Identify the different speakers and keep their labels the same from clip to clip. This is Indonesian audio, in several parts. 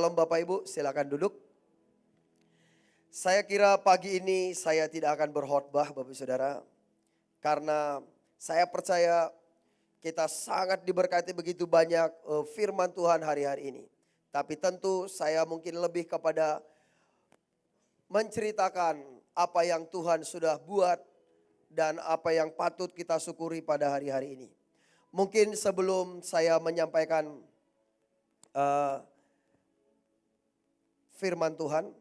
Speaker 1: Shalom Bapak Ibu, silakan duduk. Saya kira pagi ini saya tidak akan berkhotbah Bapak Saudara. Karena saya percaya kita sangat diberkati begitu banyak firman Tuhan hari-hari ini. Tapi tentu saya mungkin lebih kepada menceritakan apa yang Tuhan sudah buat dan apa yang patut kita syukuri pada hari-hari ini. Mungkin sebelum saya menyampaikan firman Tuhan,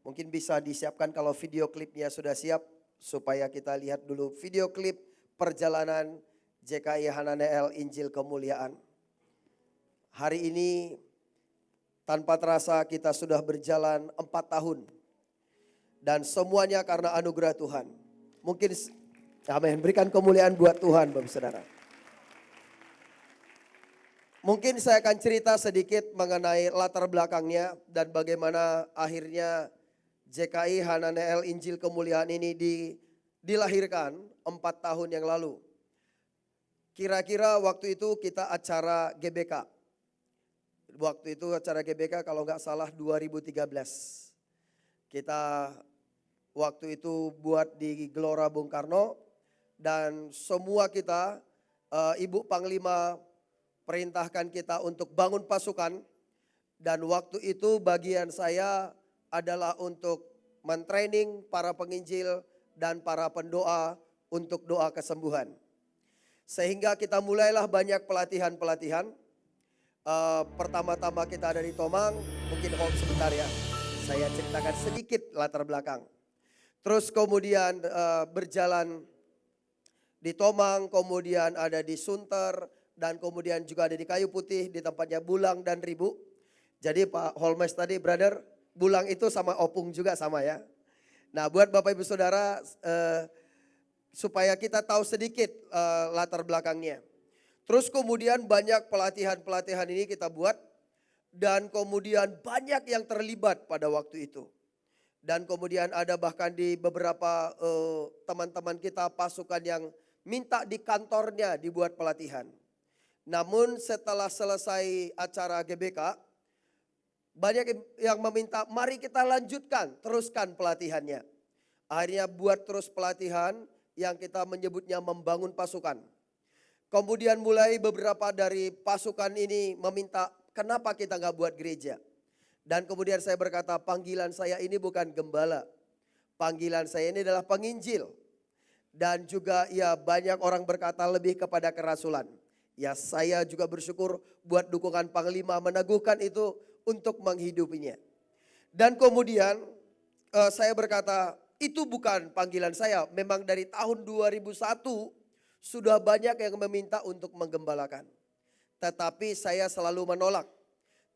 Speaker 1: mungkin bisa disiapkan kalau video klipnya sudah siap, supaya kita lihat dulu video klip perjalanan JKI Hananeel Injil Kemuliaan. Hari ini tanpa terasa kita sudah berjalan 4 tahun. Dan semuanya karena anugerah Tuhan. Mungkin, amin, berikan kemuliaan buat Tuhan Bapak Saudara. Mungkin saya akan cerita sedikit mengenai latar belakangnya dan bagaimana akhirnya JKI Hananeel Injil Kemuliaan ini dilahirkan 4 tahun yang lalu. Kira-kira waktu itu kita acara GBK. Waktu itu acara GBK kalau nggak salah 2013. Kita waktu itu buat di Gelora Bung Karno dan semua kita, Ibu Panglima perintahkan kita untuk bangun pasukan, dan waktu itu bagian saya adalah untuk mentraining para penginjil dan para pendoa untuk doa kesembuhan. Sehingga kita mulailah banyak pelatihan-pelatihan. Pertama-tama kita ada di Tomang, mungkin hold sebentar ya. Saya ceritakan sedikit latar belakang. Terus kemudian berjalan di Tomang, kemudian ada di Sunter, dan kemudian juga ada di Kayu Putih di tempatnya Bulang dan Ribu. Jadi Pak Holmes tadi, brother, Bulang itu sama Opung juga sama ya. Nah buat Bapak Ibu Saudara, supaya kita tahu sedikit latar belakangnya. Terus kemudian banyak pelatihan-pelatihan ini kita buat. Dan kemudian banyak yang terlibat pada waktu itu. Dan kemudian ada bahkan di beberapa teman-teman kita pasukan yang minta di kantornya dibuat pelatihan. Namun setelah selesai acara GBK, banyak yang meminta mari kita lanjutkan, teruskan pelatihannya. Akhirnya buat terus pelatihan yang kita menyebutnya membangun pasukan. Kemudian mulai beberapa dari pasukan ini meminta kenapa kita nggak buat gereja. Dan kemudian saya berkata panggilan saya ini bukan gembala. Panggilan saya ini adalah penginjil. Dan juga ya banyak orang berkata lebih kepada kerasulan. Ya saya juga bersyukur buat dukungan Panglima meneguhkan itu untuk menghidupinya. Dan kemudian saya berkata itu bukan panggilan saya. Memang dari tahun 2001 sudah banyak yang meminta untuk menggembalakan. Tetapi saya selalu menolak.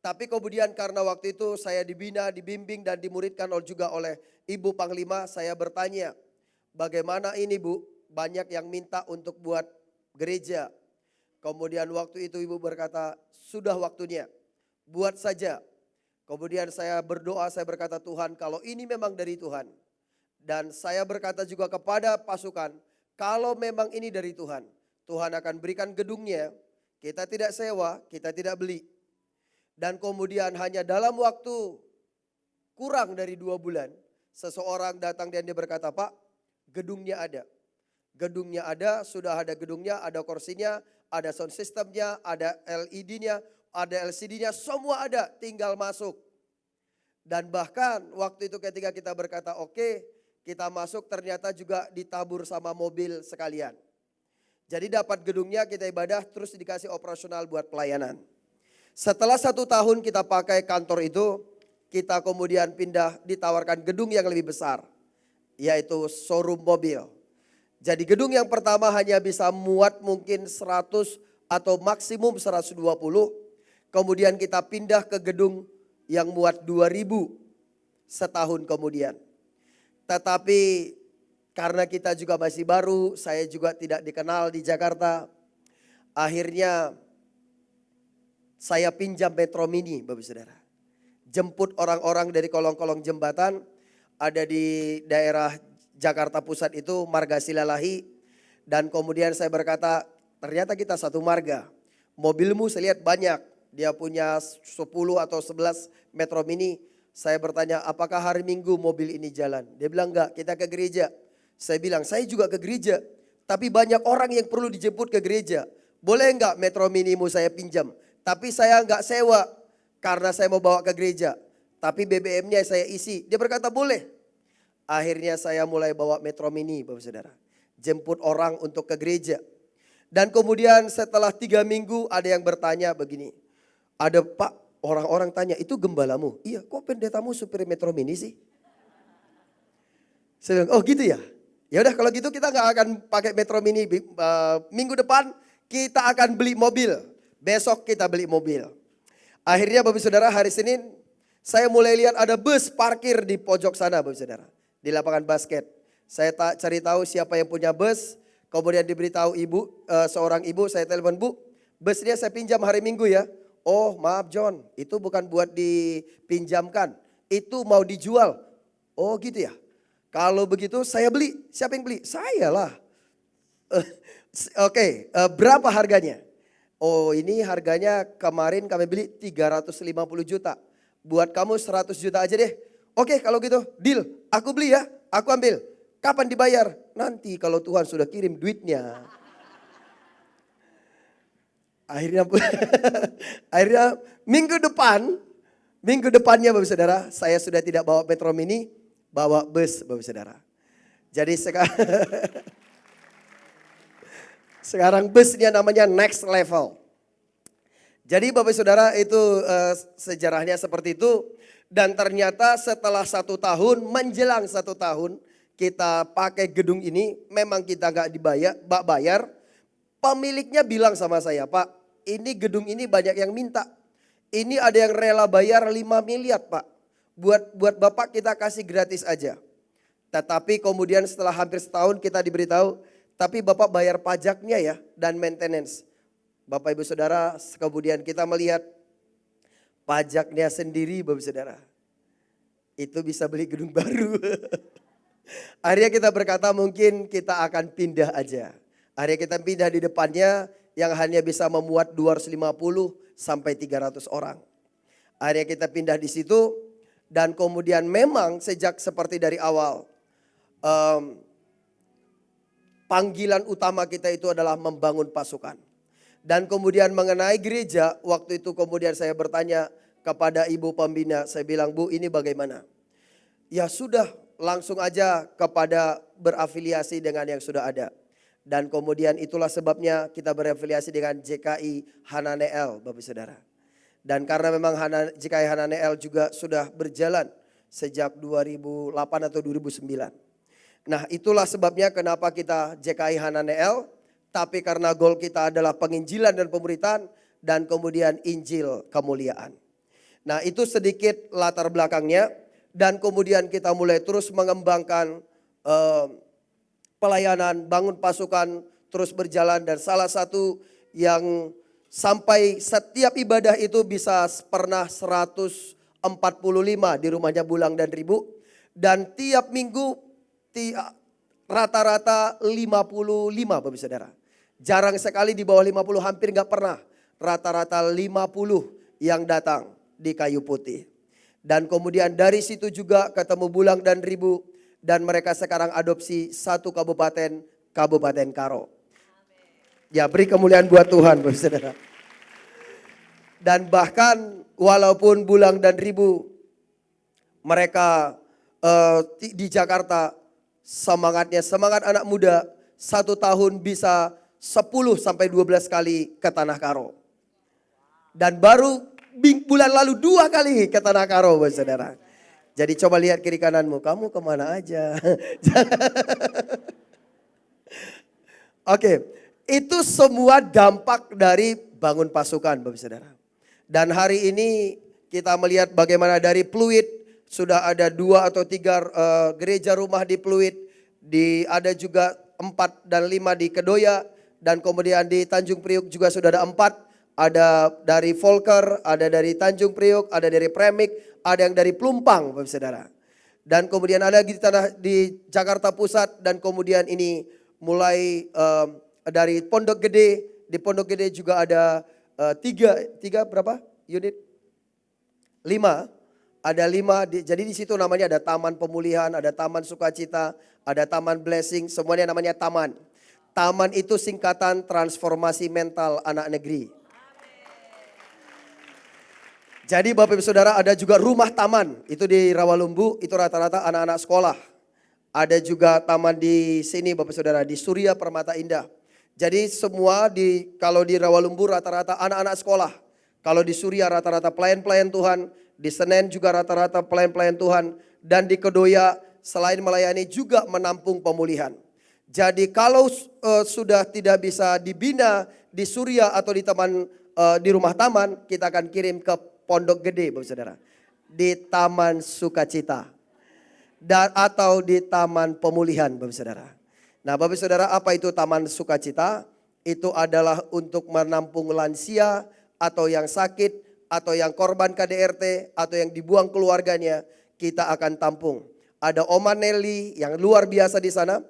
Speaker 1: Tapi kemudian karena waktu itu saya dibina, dibimbing dan dimuridkan juga oleh Ibu Panglima, saya bertanya, bagaimana ini Bu? Banyak yang minta untuk buat gereja. Kemudian waktu itu Ibu berkata, sudah waktunya, buat saja. Kemudian saya berdoa, saya berkata Tuhan kalau ini memang dari Tuhan. Dan saya berkata juga kepada pasukan, kalau memang ini dari Tuhan, Tuhan akan berikan gedungnya, kita tidak sewa, kita tidak beli. Dan kemudian hanya dalam waktu kurang dari 2 bulan, seseorang datang dan dia berkata, Pak, gedungnya ada. Gedungnya ada, sudah ada gedungnya, ada kursinya, ada sound systemnya, ada LED-nya, ada LCD-nya, semua ada, tinggal masuk. Dan bahkan waktu itu ketika kita berkata oke, kita masuk ternyata juga ditabur sama mobil sekalian. Jadi dapat gedungnya, kita ibadah, terus dikasih operasional buat pelayanan. Setelah 1 tahun kita pakai kantor itu, kita kemudian pindah ditawarkan gedung yang lebih besar, yaitu showroom mobil. Jadi gedung yang pertama hanya bisa muat mungkin 100 atau maksimum 120. Kemudian kita pindah ke gedung yang muat 2000 setahun kemudian. Tetapi karena kita juga masih baru, saya juga tidak dikenal di Jakarta. Akhirnya saya pinjam Metro Mini Bapak Saudara. Jemput orang-orang dari kolong-kolong jembatan, ada di daerah Jakarta Pusat itu marga Silalahi. Dan kemudian saya berkata ternyata kita satu marga. Mobilmu saya lihat banyak dia punya 10 atau 11 Metro Mini. Saya bertanya, apakah hari Minggu mobil ini jalan? Dia bilang enggak, kita ke gereja. Saya bilang, saya juga ke gereja. Tapi banyak orang yang perlu dijemput ke gereja. Boleh enggak Metro Minimu saya pinjam? Tapi saya enggak sewa karena saya mau bawa ke gereja. Tapi BBM-nya saya isi. Dia berkata boleh. Akhirnya saya mulai bawa Metro Mini, Bapak Saudara. Jemput orang untuk ke gereja. Dan kemudian setelah 3 minggu ada yang bertanya begini. Ada Pak, orang-orang tanya, itu gembalamu? Iya, kok pendetamu supir Metro Mini sih? Saya bilang, oh gitu ya? Ya udah kalau gitu kita nggak akan pakai Metro Mini. Minggu depan kita akan beli mobil. Besok kita beli mobil. Akhirnya Bapak Saudara hari Senin saya mulai lihat ada bus parkir di pojok sana Bapak Saudara. Di lapangan basket. Saya cari tahu siapa yang punya bus. Kemudian diberitahu seorang ibu, saya telepon, Bu, busnya saya pinjam hari Minggu ya. Oh maaf John, itu bukan buat dipinjamkan, itu mau dijual. Oh gitu ya. Kalau begitu saya beli, siapa yang beli? Saya lah. Oke, berapa harganya? Oh ini harganya kemarin kami beli 350 juta. Buat kamu 100 juta aja deh. Oke kalau gitu deal, aku beli ya, aku ambil. Kapan dibayar? Nanti kalau Tuhan sudah kirim duitnya. Akhirnya minggu depannya Bapak Saudara, saya sudah tidak bawa Metro Mini, bawa bus Bapak Saudara. Jadi sekarang busnya namanya Next Level. Jadi Bapak Saudara itu sejarahnya seperti itu. Dan ternyata setelah 1 tahun, menjelang 1 tahun kita pakai gedung ini, memang kita gak bayar. Pemiliknya bilang sama saya, Pak, ini gedung ini banyak yang minta. Ini ada yang rela bayar 5 miliar Pak. Buat Bapak kita kasih gratis aja. Tetapi kemudian setelah hampir setahun kita diberitahu, tapi Bapak bayar pajaknya ya dan maintenance. Bapak Ibu Saudara, kemudian kita melihat pajaknya sendiri Bapak Saudara. Itu bisa beli gedung baru. Akhirnya kita berkata mungkin kita akan pindah aja. Akhirnya kita pindah di depannya yang hanya bisa memuat 250 sampai 300 orang. Akhirnya kita pindah di situ dan kemudian memang sejak seperti dari awal panggilan utama kita itu adalah membangun pasukan. Dan kemudian mengenai gereja, waktu itu kemudian saya bertanya kepada ibu pembina, saya bilang, Bu ini bagaimana? Ya sudah langsung aja kepada berafiliasi dengan yang sudah ada. Dan kemudian itulah sebabnya kita berafiliasi dengan JKI Hananeel Bapak Saudara. Dan karena memang JKI Hananeel juga sudah berjalan sejak 2008 atau 2009. Nah itulah sebabnya kenapa kita JKI Hananeel. Tapi karena goal kita adalah penginjilan dan pemberitaan dan kemudian Injil kemuliaan. Nah itu sedikit latar belakangnya. Dan kemudian kita mulai terus mengembangkan pelayanan, bangun pasukan, terus berjalan. Dan salah satu yang sampai setiap ibadah itu bisa pernah 145 di rumahnya Bulang dan Ribu. Dan tiap minggu rata-rata 55 Bapak Saudara. Jarang sekali di bawah 50, hampir gak pernah. Rata-rata 50 yang datang di Kayu Putih. Dan kemudian dari situ juga ketemu Bulang dan Ribu. Dan mereka sekarang adopsi satu kabupaten, Kabupaten Karo. Ya beri kemuliaan buat Tuhan Bapak Saudara. Dan bahkan walaupun Bulang dan Ribu mereka di Jakarta semangatnya, semangat anak muda 1 tahun bisa 10 sampai 12 kali ke Tanah Karo. Dan baru bulan lalu 2 kali ke Tanah Karo Bapak Saudara. Jadi coba lihat kiri kananmu, kamu kemana aja. Oke, itu semua dampak dari bangun pasukan Bapak Saudara. Dan hari ini kita melihat bagaimana dari Pluit sudah ada 2 atau 3 gereja rumah di Pluit. Ada juga 4 dan 5 di Kedoya. Dan kemudian di Tanjung Priuk juga sudah ada 4. Ada dari Volker, ada dari Tanjung Priuk, ada dari Premik, ada yang dari Plumpang Bapak Saudara. Dan kemudian ada di Jakarta Pusat dan kemudian ini mulai dari Pondok Gede. Di Pondok Gede juga ada tiga berapa? unit? 5. Ada 5, jadi di situ namanya ada taman pemulihan, ada taman sukacita, ada taman blessing, semuanya namanya taman. Taman itu singkatan transformasi mental anak negeri. Jadi Bapak Ibu Saudara ada juga rumah taman, itu di Rawalumbu, itu rata-rata anak-anak sekolah. Ada juga taman di sini Bapak Saudara, di Surya Permata Indah. Jadi semua kalau di Rawalumbu rata-rata anak-anak sekolah. Kalau di Surya rata-rata pelayan-pelayan Tuhan. Di Senen juga rata-rata pelayan-pelayan Tuhan. Dan di Kedoya selain melayani juga menampung pemulihan. Jadi kalau sudah tidak bisa dibina di Surya atau di rumah taman, kita akan kirim ke Pondok Gede Bapak Saudara. Di Taman Sukacita. Atau di Taman Pemulihan Bapak Saudara. Nah Bapak Saudara, apa itu Taman Sukacita? Itu adalah untuk menampung lansia atau yang sakit, atau yang korban KDRT, atau yang dibuang keluarganya, kita akan tampung. Ada Oma Nelly yang luar biasa di sana.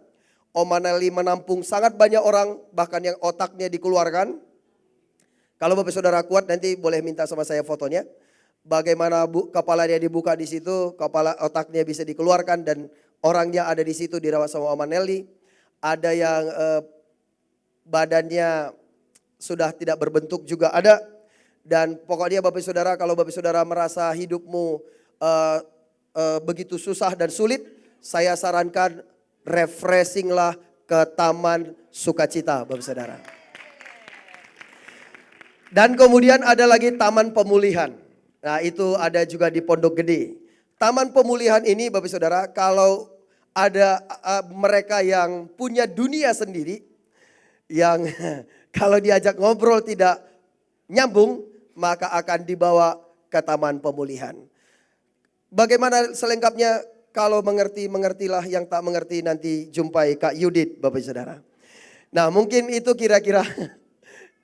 Speaker 1: Oma Nelly menampung sangat banyak orang, bahkan yang otaknya dikeluarkan. Kalau Bapak Saudara kuat nanti boleh minta sama saya fotonya. Bagaimana kepalanya dibuka di situ, kepala otaknya bisa dikeluarkan dan orangnya ada di situ dirawat sama Oma Nelly. Ada yang badannya sudah tidak berbentuk juga ada. Dan pokoknya Bapak Saudara, kalau Bapak Saudara merasa hidupmu begitu susah dan sulit, saya sarankan refreshinglah ke Taman Sukacita Bapak Saudara. Dan kemudian ada lagi Taman Pemulihan. Nah itu ada juga di Pondok Gede. Taman Pemulihan ini Bapak Saudara, kalau ada mereka yang punya dunia sendiri, yang kalau diajak ngobrol tidak nyambung, maka akan dibawa ke Taman Pemulihan. Bagaimana selengkapnya? Kalau mengertilah, yang tak mengerti nanti jumpai Kak Yudit Bapak Saudara. Nah mungkin itu kira-kira.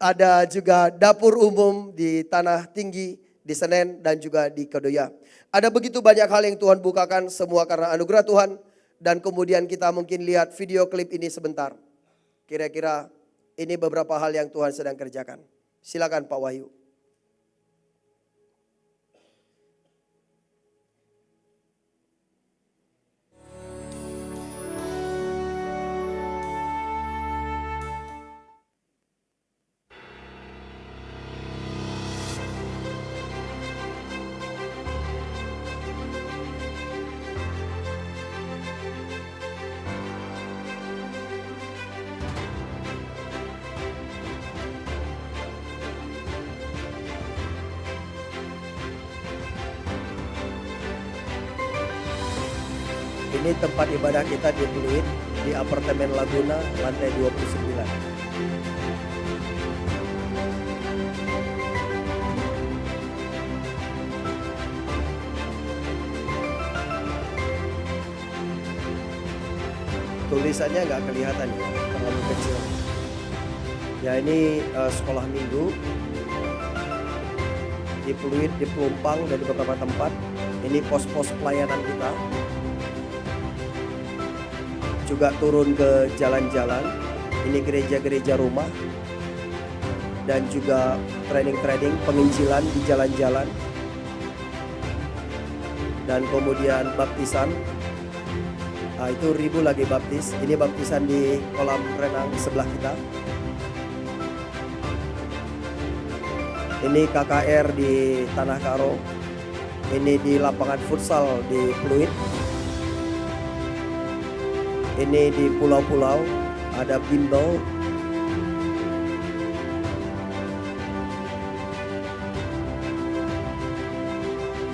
Speaker 1: Ada juga dapur umum di Tanah Tinggi, di Senen dan juga di Kedoya. Ada begitu banyak hal yang Tuhan bukakan, semua karena anugerah Tuhan. Dan kemudian kita mungkin lihat video klip ini sebentar. Kira-kira ini beberapa hal yang Tuhan sedang kerjakan. Silakan Pak Wahyu. Ini tempat ibadah kita di Pluit, di apartemen Laguna, lantai 29. Tulisannya nggak kelihatan ya, terlalu kecil. Ya ini sekolah minggu di Pluit, di Pelumpang dan di beberapa tempat. Ini pos-pos pelayanan kita. Juga turun ke jalan-jalan, ini gereja-gereja rumah, dan juga training-training penginjilan di jalan-jalan, dan kemudian baptisan. Nah, itu Ribu lagi baptis, ini baptisan di kolam renang sebelah kita. Ini KKR di Tanah Karo, ini di lapangan futsal di Pluit. Ini di pulau-pulau ada bimbel.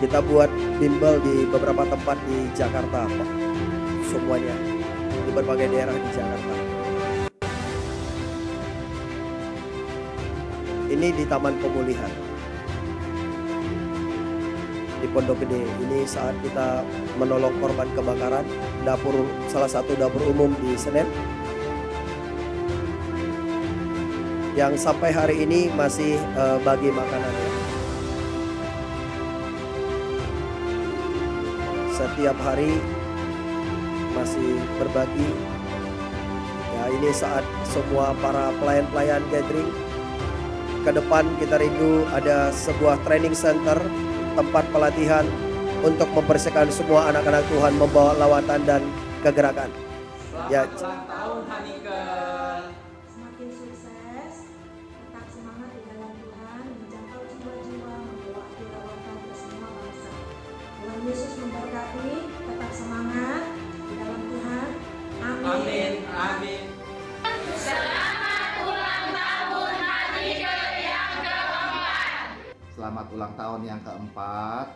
Speaker 1: Kita buat bimbel di beberapa tempat di Jakarta, Pak. Semuanya di berbagai daerah di Jakarta. Ini di Taman Pemulihan di Pondok Gede. Ini saat kita menolong korban kebakaran, salah satu dapur umum di Senen, yang sampai hari ini masih bagi makanannya. Setiap hari masih berbagi. Ya ini saat semua para pelayan-pelayan gathering, ke depan kita rindu ada sebuah training center, tempat pelatihan untuk mempersiapkan semua anak-anak Tuhan membawa lawatan dan kegerakan. Ya.
Speaker 2: Selamat ulang tahun Hanika.
Speaker 3: Semakin sukses, tetap semangat di dalam Tuhan, menjangkau jiwa-jiwa, membawa kerawatan ke semua bangsa. Tuhan Yesus memberkati, tetap semangat di dalam Tuhan. Amin.
Speaker 2: Amin. Amin.
Speaker 4: Selamat ulang tahun yang keempat.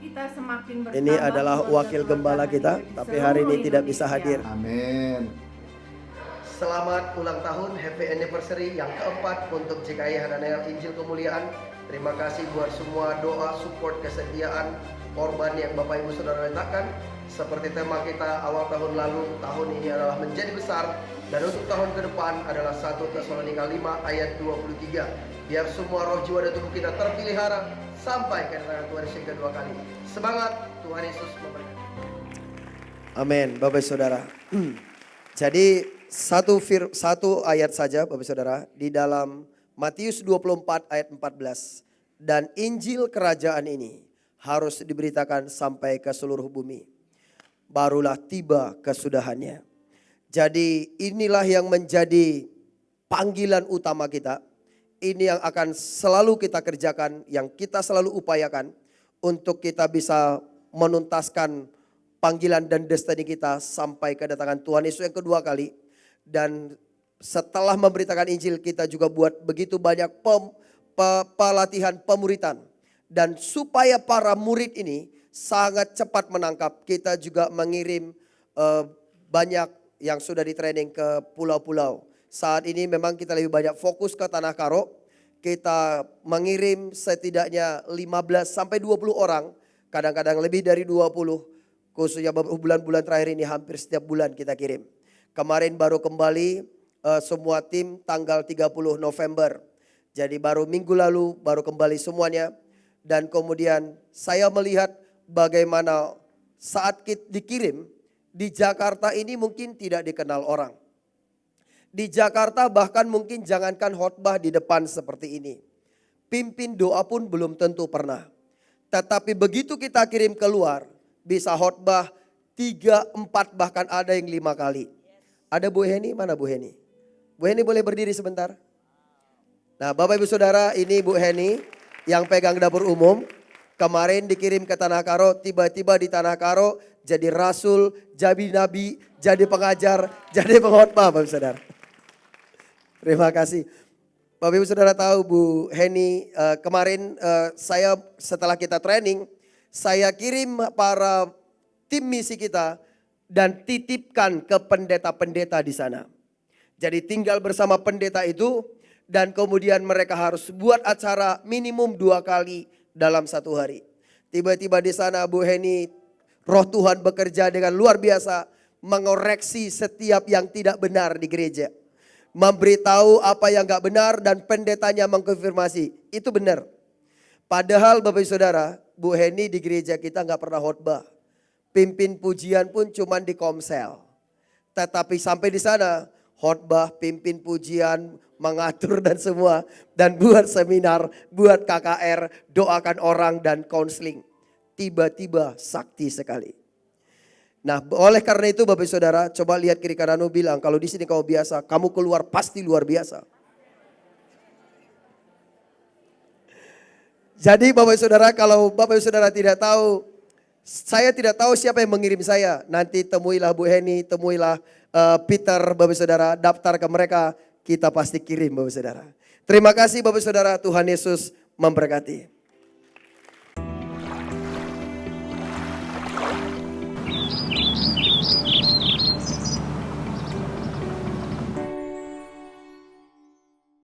Speaker 5: Kita semakin bertambah.
Speaker 1: Ini adalah wakil gembala kita, tapi hari ini tidak bisa hadir.
Speaker 4: Amin.
Speaker 1: Selamat ulang tahun, happy anniversary yang keempat untuk GKI Hananel Injil Kemuliaan. Terima kasih buat semua doa, support, kesetiaan, korban yang Bapak Ibu Saudara letakkan. Seperti tema kita awal tahun lalu, tahun ini adalah menjadi besar. Dan untuk tahun ke depan adalah 1 Tesalonika 5 ayat 23. Biar semua roh, jiwa, dan tubuh kita terpelihara sampai kedatangan Tuhan Yesus yang kedua kali. Semangat, Tuhan Yesus memberkati. Amin, Bapak Saudara. Jadi satu ayat saja Bapak Saudara di dalam Matius 24 ayat 14. Dan Injil kerajaan ini harus diberitakan sampai ke seluruh bumi. Barulah tiba kesudahannya. Jadi inilah yang menjadi panggilan utama kita. Ini yang akan selalu kita kerjakan, yang kita selalu upayakan untuk kita bisa menuntaskan panggilan dan destiny kita sampai kedatangan Tuhan Yesus yang kedua kali. Dan setelah memberitakan Injil, kita juga buat begitu banyak pelatihan pemuritan. Dan supaya para murid ini sangat cepat menangkap, kita juga mengirim banyak yang sudah di training ke pulau-pulau. Saat ini memang kita lebih banyak fokus ke Tanah Karo. Kita mengirim setidaknya 15 sampai 20 orang, kadang-kadang lebih dari 20. Khususnya bulan-bulan terakhir ini hampir setiap bulan kita kirim. Kemarin baru kembali semua tim tanggal 30 November. Jadi baru minggu lalu baru kembali semuanya. Dan kemudian saya melihat bagaimana saat kita dikirim di Jakarta ini mungkin tidak dikenal orang. Di Jakarta bahkan mungkin jangankan khotbah di depan seperti ini. Pimpin doa pun belum tentu pernah. Tetapi begitu kita kirim keluar, bisa khotbah 3, 4 bahkan ada yang 5 kali. Ada Bu Heni, mana Bu Heni? Bu Heni boleh berdiri sebentar? Nah Bapak Ibu Saudara, ini Bu Heni yang pegang dapur umum. Kemarin dikirim ke Tanah Karo, tiba-tiba di Tanah Karo jadi rasul, jadi nabi, jadi pengajar, jadi pengkhotbah Bapak Ibu Saudara. Terima kasih. Bapak Ibu Saudara tahu Bu Heni, kemarin saya setelah kita training, saya kirim para tim misi kita dan titipkan ke pendeta-pendeta di sana. Jadi tinggal bersama pendeta itu dan kemudian mereka harus buat acara minimum 2 kali dalam 1 hari. Tiba-tiba di sana Bu Heni, Roh Tuhan bekerja dengan luar biasa mengoreksi setiap yang tidak benar di gereja. Memberitahu apa yang gak benar dan pendetanya mengkonfirmasi. Itu benar. Padahal Bapak Ibu Saudara, Bu Heni di gereja kita gak pernah khotbah. Pimpin pujian pun cuman di komsel. Tetapi sampai di sana khotbah, pimpin pujian, mengatur dan semua. Dan buat seminar, buat KKR, doakan orang dan konseling. Tiba-tiba sakti sekali. Nah, oleh karena itu Bapak Saudara, coba lihat kiri kananmu bilang, kalau di sini kau biasa, kamu keluar pasti luar biasa. Jadi Bapak Saudara, kalau Bapak Saudara tidak tahu, saya tidak tahu siapa yang mengirim saya. Nanti temuilah Bu Heni, temuilah Peter Bapak Saudara, daftar ke mereka, kita pasti kirim Bapak Saudara. Terima kasih Bapak Saudara, Tuhan Yesus memberkati.